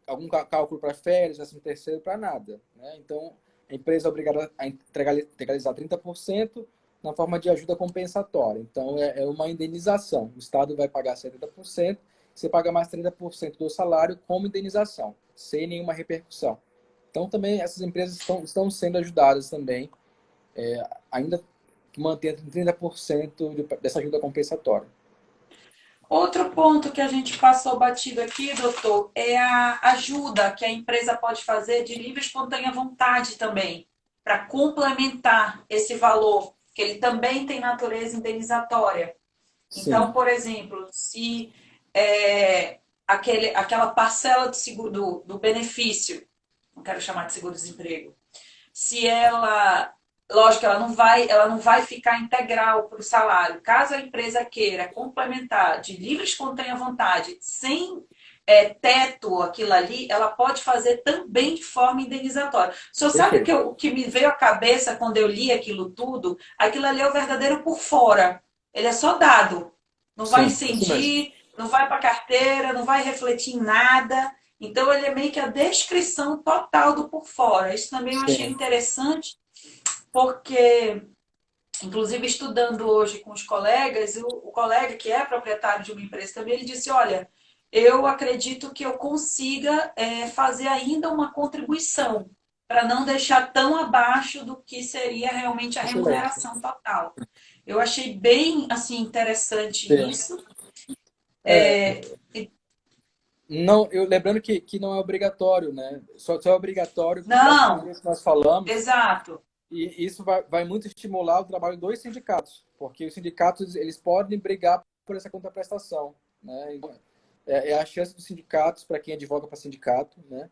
algum cálculo para férias, 13º, para nada, né? Então, a empresa é obrigada a integralizar 30% na forma de ajuda compensatória. Então, é uma indenização. O Estado vai pagar 70%, você paga mais 30% do salário como indenização, sem nenhuma repercussão. Então, também essas empresas estão sendo ajudadas também, ainda mantendo 30% dessa ajuda compensatória. Outro ponto que a gente passou batido aqui, doutor, é a ajuda que a empresa pode fazer de livre e espontânea vontade também, para complementar esse valor, que ele também tem natureza indenizatória. Então, Sim, por exemplo, se aquela parcela do seguro do benefício, não quero chamar de seguro-desemprego, se ela, lógico, ela não vai ficar integral para o salário. Caso a empresa queira complementar de livre e espontânea vontade, sem teto aquilo ali, ela pode fazer também de forma indenizatória. O senhor sabe perfeito. o que me veio à cabeça quando eu li aquilo tudo? Aquilo ali é o verdadeiro por fora. Ele é só dado. Não vai Sim, isso mesmo. incidir, não vai para carteira, não vai refletir em nada. Então, ele é meio que a descrição total do por fora. Isso também eu achei Sim, interessante, porque, inclusive, estudando hoje com os colegas, o colega que é proprietário de uma empresa também, ele disse, olha, eu acredito que eu consiga fazer ainda uma contribuição, para não deixar tão abaixo do que seria realmente a excelente. remuneração total. Eu achei bem assim interessante Sim. isso. É, não, lembrando que não é obrigatório, né? Só é obrigatório para as Não, categorias que nós falamos, exato. e isso vai muito estimular o trabalho dos sindicatos, porque os sindicatos eles podem brigar por essa contraprestação, né? Então, é a chance dos sindicatos, para quem advoga para sindicato, né?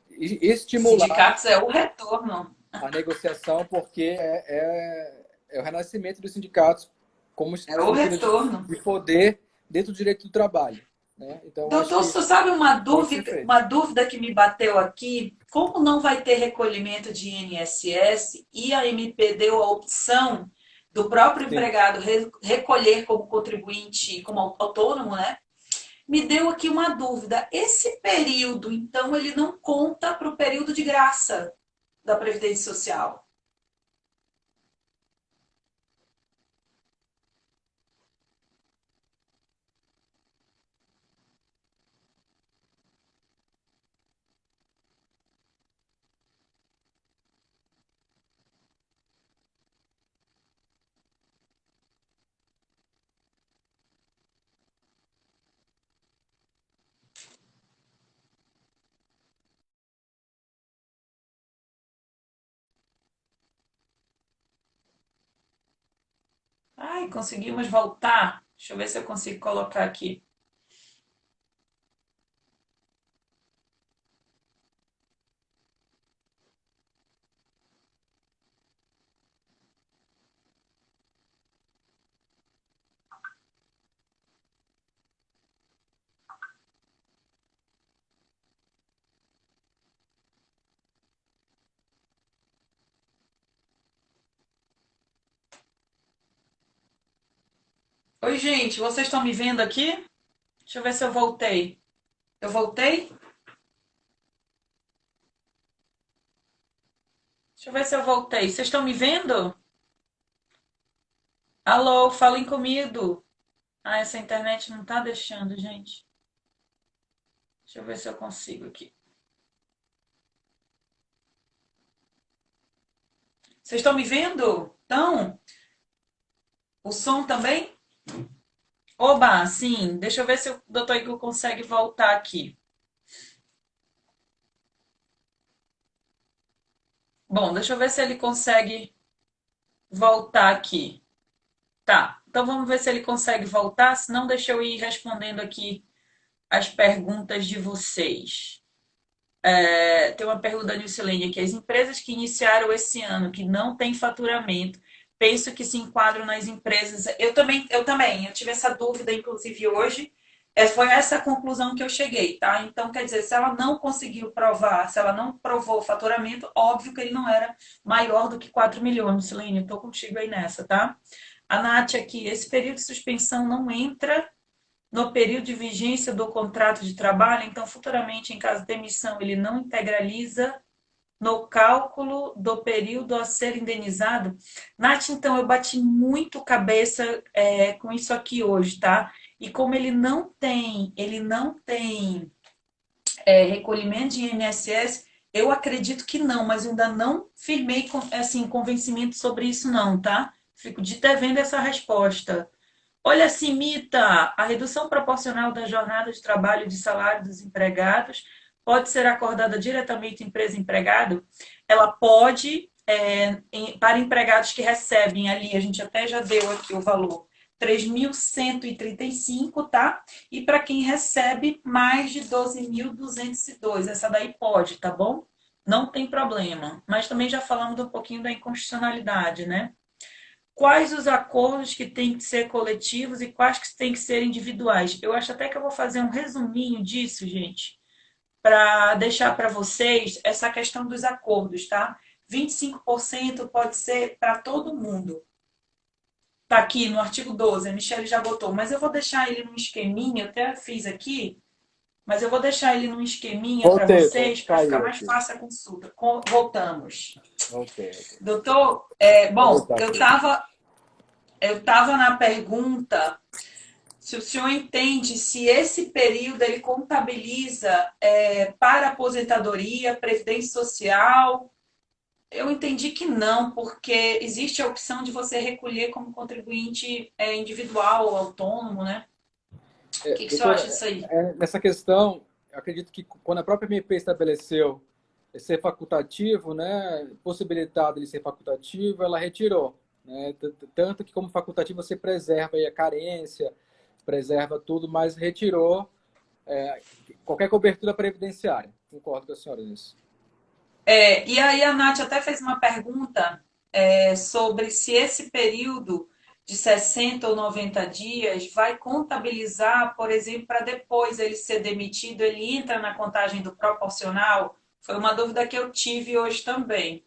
E estimular Sindicatos é o retorno. a negociação, porque é o renascimento dos sindicatos como É o estrutura retorno. de poder dentro do direito do trabalho, né? Então, acho Doutor, que você sabe pode ser feito. uma dúvida que me bateu aqui? Como não vai ter recolhimento de INSS e a MP deu a opção do próprio Sim. empregado recolher como contribuinte, como autônomo, né? Me deu aqui uma dúvida. Esse período, então, ele não conta para o período de graça da Previdência Social? Ai, conseguimos voltar. Deixa eu ver se eu consigo colocar aqui. Oi, gente, vocês estão me vendo aqui? Deixa eu ver se eu voltei. Eu voltei? Deixa eu ver se eu voltei. Vocês estão me vendo? Alô, falem comigo. Ah, essa internet não tá deixando, gente. Deixa eu ver se eu consigo aqui. Vocês estão me vendo? Então, o som também? Oba, sim. Deixa eu ver se o doutor Igor consegue voltar aqui. Bom, deixa eu ver se ele consegue voltar aqui. Tá, então vamos ver se ele consegue voltar, senão deixa eu ir respondendo aqui as perguntas de vocês. Tem uma pergunta da Nilcelene aqui. As empresas que iniciaram esse ano, que não têm faturamento, penso que se enquadram nas empresas. Eu também tive essa dúvida, inclusive hoje. Foi essa a conclusão que eu cheguei, tá? Então, quer dizer, se ela não conseguiu provar, se ela não provou o faturamento, óbvio que ele não era maior do que 4 milhões, Silene, eu tô contigo aí nessa, tá? A Nath aqui, esse período de suspensão não entra no período de vigência do contrato de trabalho, então futuramente, em caso de demissão, ele não integraliza no cálculo do período a ser indenizado. Nath, então, eu bati muito cabeça com isso aqui hoje, tá? E como ele não tem recolhimento de INSS, eu acredito que não, mas eu ainda não firmei assim, convencimento sobre isso não, tá? Fico de devendo essa resposta. Olha, Simita, a redução proporcional da jornada de trabalho e de salário dos empregados pode ser acordada diretamente empresa-empregado? Ela pode, para empregados que recebem ali, a gente até já deu aqui o valor, 3.135, tá? E para quem recebe mais de 12.202, essa daí pode, tá bom? Não tem problema. Mas também já falamos um pouquinho da inconstitucionalidade, né? Quais os acordos que têm que ser coletivos e quais que têm que ser individuais. Eu acho até que eu vou fazer um resuminho disso, gente, para deixar para vocês essa questão dos acordos, tá? 25% pode ser para todo mundo. Tá aqui no artigo 12, a Michelle já botou, mas eu vou deixar ele num esqueminha, eu até fiz aqui, mas eu vou deixar ele num esqueminha para Voltei, vocês, para ficar caiu mais aqui. fácil a consulta. Voltamos. Voltei. Doutor, Vou bom, voltar eu aqui. estava eu tava na pergunta se o senhor entende se esse período ele contabiliza para aposentadoria, previdência social. Eu entendi que não, porque existe a opção de você recolher como contribuinte individual ou autônomo, né? O que o senhor Doutora, acha disso aí? nessa questão, eu acredito que quando a própria MP estabeleceu ser facultativo, né, possibilitado de ser facultativo, ela retirou, né, tanto que como facultativo você preserva aí a carência, preserva tudo, mas retirou qualquer cobertura previdenciária. Concordo com a senhora nisso. E aí a Nath até fez uma pergunta sobre se esse período de 60 ou 90 dias vai contabilizar, por exemplo, para depois ele ser demitido, ele entra na contagem do proporcional? Foi uma dúvida que eu tive hoje também.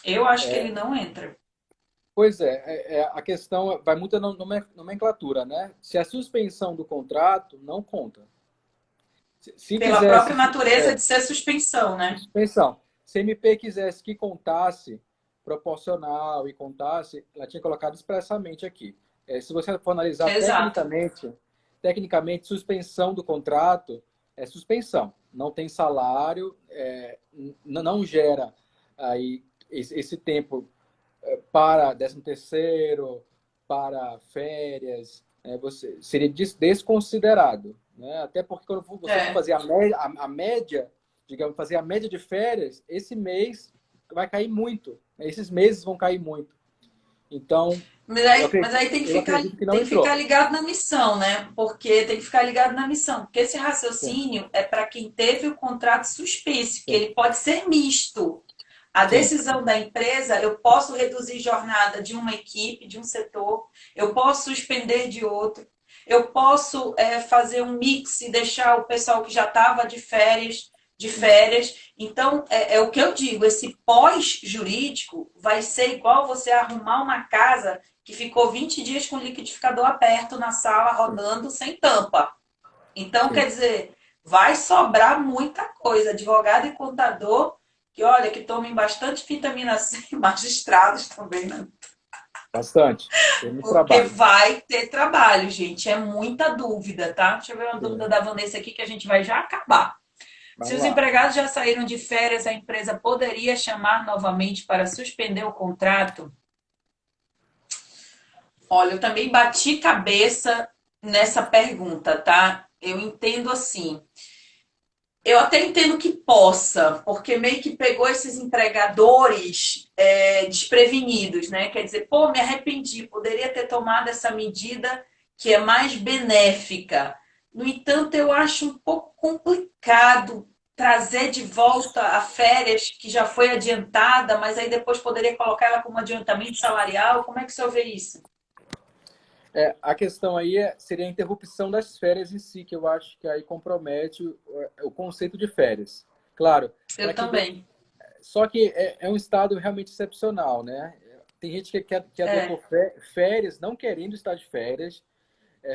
Eu acho que ele não entra. Pois a questão vai muito na nomenclatura, né? Se a suspensão do contrato não conta. Se Pela própria quisesse, natureza de ser suspensão, né? suspensão. Se a MP quisesse que contasse proporcional e contasse, ela tinha colocado expressamente aqui. Se você for analisar Exato. tecnicamente, suspensão do contrato é suspensão. Não tem salário, não gera aí esse tempo para 13º, para férias, você seria desconsiderado, né? Até porque quando você for É. fazer a média, digamos, fazer a média de férias, esse mês vai cair muito, né? Esses meses vão cair muito. Então, Mas aí eu acredito que não tem que ficar entrou. ligado na missão, né? Porque tem que ficar ligado na missão. Porque esse Sim, raciocínio é para quem teve o contrato suspenso, que sim, ele pode ser misto. A sim. decisão da empresa, eu posso reduzir jornada de uma equipe, de um setor, eu posso suspender de outro, eu posso fazer um mix e deixar o pessoal que já estava de férias. Então, é o que eu digo, esse pós-jurídico vai ser igual você arrumar uma casa que ficou 20 dias com o liquidificador aberto na sala, Sim, rodando sem tampa. Então, quer sim. dizer, vai sobrar muita coisa. Advogado e contador, que olha, que tomem bastante vitamina C, magistrados também, né? Bastante. Tem muito Porque trabalho. vai ter trabalho, gente. É muita dúvida, tá? Deixa eu ver uma dúvida Sim. da Vanessa aqui que a gente vai já acabar. Se Vamos os lá. empregados já saíram de férias, a empresa poderia chamar novamente para suspender o contrato? Olha, eu também bati cabeça nessa pergunta, tá? Eu entendo assim. Eu até entendo que possa, porque meio que pegou esses empregadores desprevenidos, né? Quer dizer, pô, me arrependi, poderia ter tomado essa medida que é mais benéfica. No entanto, eu acho um pouco complicado trazer de volta a férias que já foi adiantada, mas aí depois poderia colocar ela como adiantamento salarial. Como é que o senhor vê isso? A questão aí seria a interrupção das férias em si, que eu acho que aí compromete o conceito de férias. Claro, para Eu que também. só que é um estado realmente excepcional, né? Tem gente que É, adotou férias, não querendo estar de férias,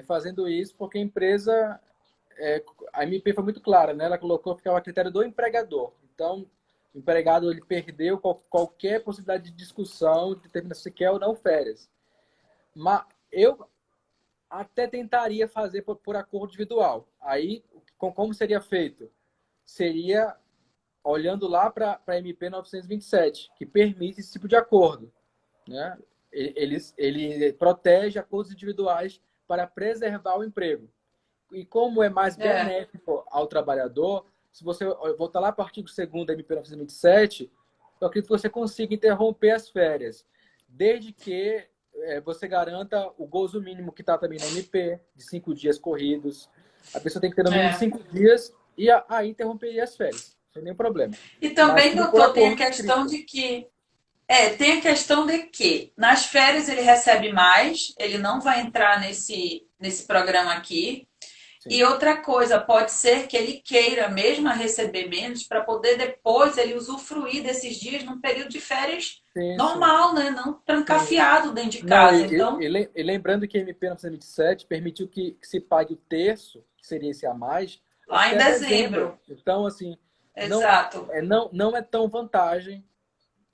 fazendo isso porque a empresa, a MP foi muito clara, né? Ela colocou que ficava a critério do empregador. Então, o empregado ele perdeu qualquer possibilidade de discussão, de determinar se quer ou não férias. Mas eu até tentaria fazer por acordo individual. Aí, como seria feito? Seria olhando lá para a MP 927, que permite esse tipo de acordo. Né? Ele protege acordos individuais para preservar o emprego. E como é mais é, benéfico ao trabalhador, se você voltar lá para o artigo 2º da MP 927, eu acredito que você consiga interromper as férias, desde que você garanta o gozo mínimo que está também na MP, de 5 dias corridos. A pessoa tem que ter no mínimo é. 5 dias e aí interromperia as férias, sem nenhum problema. E Mas também, tudo por doutor, tem a acordo questão escrito. de que tem a questão de que nas férias ele recebe mais, ele não vai entrar nesse programa aqui. Sim, E outra coisa, pode ser que ele queira mesmo receber menos para poder depois ele usufruir desses dias num período de férias sim, sim. normal, né? Não Sim. trancafiado dentro de Não, casa. Então, e lembrando que a MP 927 permitiu que se pague o terço, que seria esse a mais, lá em até dezembro. dezembro. Então, assim, não Exato. não é tão vantagem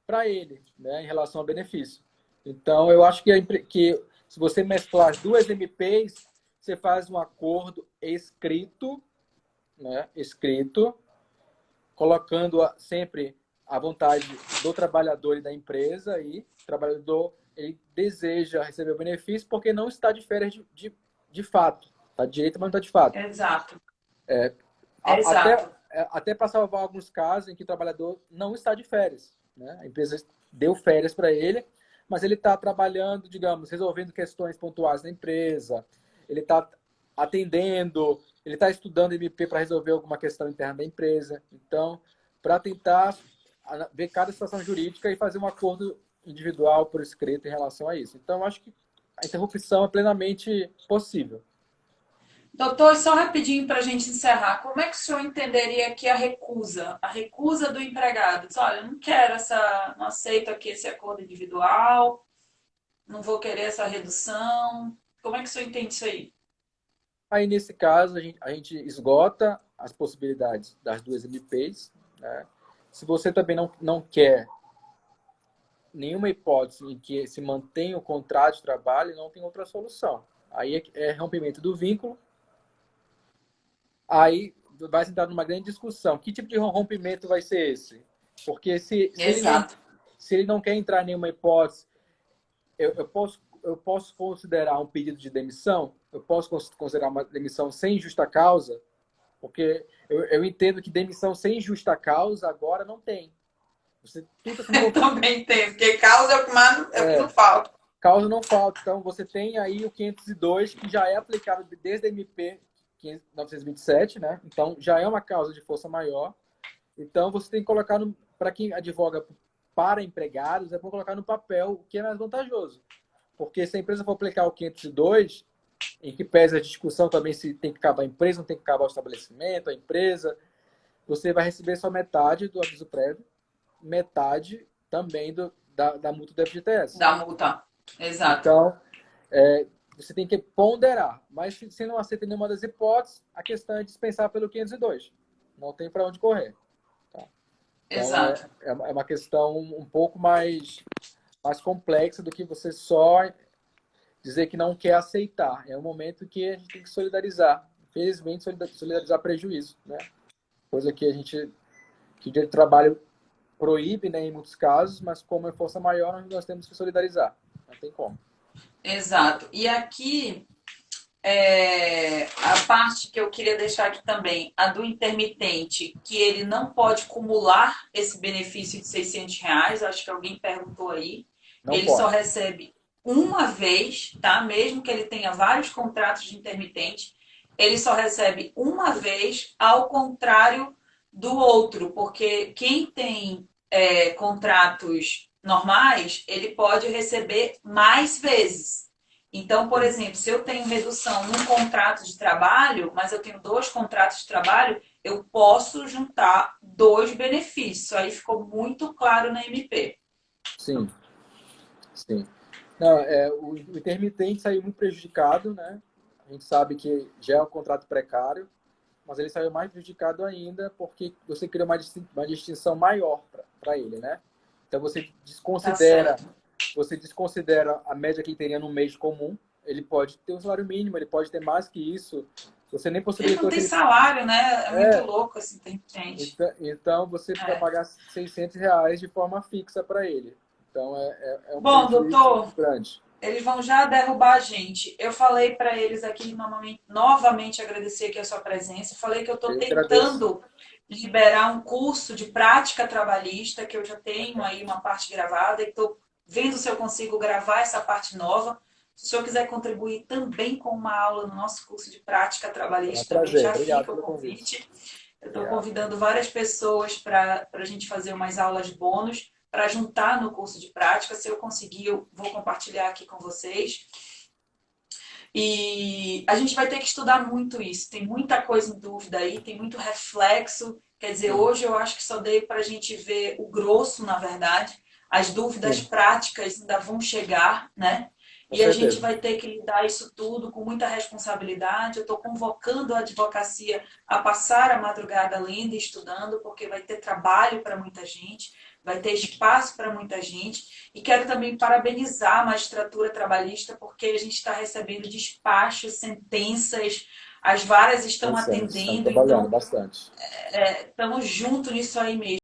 para ele, né, em relação ao benefício. Então, eu acho que se você mesclar as duas MPs, você faz um acordo escrito, né, escrito, colocando sempre a vontade do trabalhador e da empresa, e o trabalhador ele deseja receber o benefício porque não está de férias de fato. Está de direito, mas não está de fato. Exato. Até, Exato. até para salvar alguns casos em que o trabalhador não está de férias. Né? A empresa deu férias para ele, mas ele está trabalhando, digamos, resolvendo questões pontuais da empresa, ele está atendendo, ele está estudando MP para resolver alguma questão interna da empresa. Então, para tentar ver cada situação jurídica e fazer um acordo individual por escrito em relação a isso. Então, acho que a interrupção é plenamente possível. Doutor, só rapidinho para a gente encerrar. Como é que o senhor entenderia aqui a recusa do empregado? Diz, olha, eu não quero não aceito aqui esse acordo individual, não vou querer essa redução. Como é que o senhor entende isso aí? Aí, nesse caso, a gente esgota as possibilidades das duas MPs. Né? Se você também não quer nenhuma hipótese em que se mantenha o contrato de trabalho, não tem outra solução. Aí é rompimento do vínculo. Aí vai se entrar numa grande discussão. Que tipo de rompimento vai ser esse? Porque Exato. se ele não quer entrar em nenhuma hipótese, eu posso considerar um pedido de demissão? Eu posso considerar uma demissão sem justa causa? Porque eu entendo que demissão sem justa causa agora não tem. Tudo está sendo Eu também tenho, porque causa é o que não falta. causa não falta. Então, você tem aí o 502, que já é aplicado desde a MP 927, né? Então, já é uma causa de força maior. Então, você tem que colocar, para quem advoga para empregados, é para colocar no papel o que é mais vantajoso. Porque se a empresa for aplicar o 502, em que pesa a discussão também se tem que acabar a empresa, não tem que acabar o estabelecimento, a empresa, você vai receber só metade do aviso prévio, metade também da multa do FGTS. Da multa. Exato. Então, você tem que ponderar. Mas se você não aceita nenhuma das hipóteses, a questão é dispensar pelo 502. Não tem para onde correr. Tá? Então, Exato. é uma questão um pouco mais complexa do que você só dizer que não quer aceitar. É um momento que a gente tem que solidarizar. Infelizmente, solidarizar prejuízo. Né? Coisa que que o direito do trabalho proíbe, né, em muitos casos, mas como é força maior, nós temos que solidarizar. Não tem como. Exato. E aqui, a parte que eu queria deixar aqui também, a do intermitente, que ele não pode acumular esse benefício de R$ 600, acho que alguém perguntou aí. Não Ele só pode. recebe uma vez, tá? Mesmo que ele tenha vários contratos de intermitente, ele só recebe uma vez, ao contrário do outro, porque quem tem contratos normais, ele pode receber mais vezes. Então, por Sim. exemplo, se eu tenho redução num contrato de trabalho, mas eu tenho dois contratos de trabalho, eu posso juntar dois benefícios. Aí ficou muito claro na MP. Sim. Sim. Não, o intermitente saiu muito prejudicado, né? A gente sabe que já é um contrato precário, mas ele saiu mais prejudicado ainda porque você cria uma distinção maior para ele, né? Então Tá certo. você desconsidera a média que ele teria no mês comum. Ele pode ter um salário mínimo, ele pode ter mais que isso. Você nem Ele não possibilitou que tem ele. salário, né? É muito É, louco, assim, tem gente. então você vai É. pagar R$ 600 de forma fixa para ele. Então é um Bom, prejuízo doutor, grande. eles vão já derrubar a gente. Eu falei para eles aqui novamente agradecer aqui a sua presença. Falei que eu estou Eu que agradeço. tentando liberar um curso de prática trabalhista, que eu já tenho aí uma parte gravada, e estou vendo se eu consigo gravar essa parte nova. Se o senhor quiser contribuir também com uma aula no nosso curso de prática É um trabalhista, também prazer. já Obrigado fica o pelo convite. convite. Eu estou Obrigado. convidando várias pessoas para a gente fazer umas aulas bônus para juntar no curso de prática. Se eu conseguir, eu vou compartilhar aqui com vocês. E a gente vai ter que estudar muito isso. Tem muita coisa em dúvida aí, tem muito reflexo. Quer dizer, Sim, hoje eu acho que só dei para a gente ver o grosso, na verdade. As dúvidas sim, práticas ainda vão chegar, né? com E a gente certeza. vai ter que lidar isso tudo com muita responsabilidade. Eu estou convocando a advocacia a passar a madrugada lendo e estudando, porque vai ter trabalho para muita gente, vai ter espaço para muita gente. E quero também parabenizar a magistratura trabalhista, porque a gente está recebendo despachos, sentenças, as varas estão Estamos atendendo, trabalhando então bastante. estamos juntos nisso aí mesmo.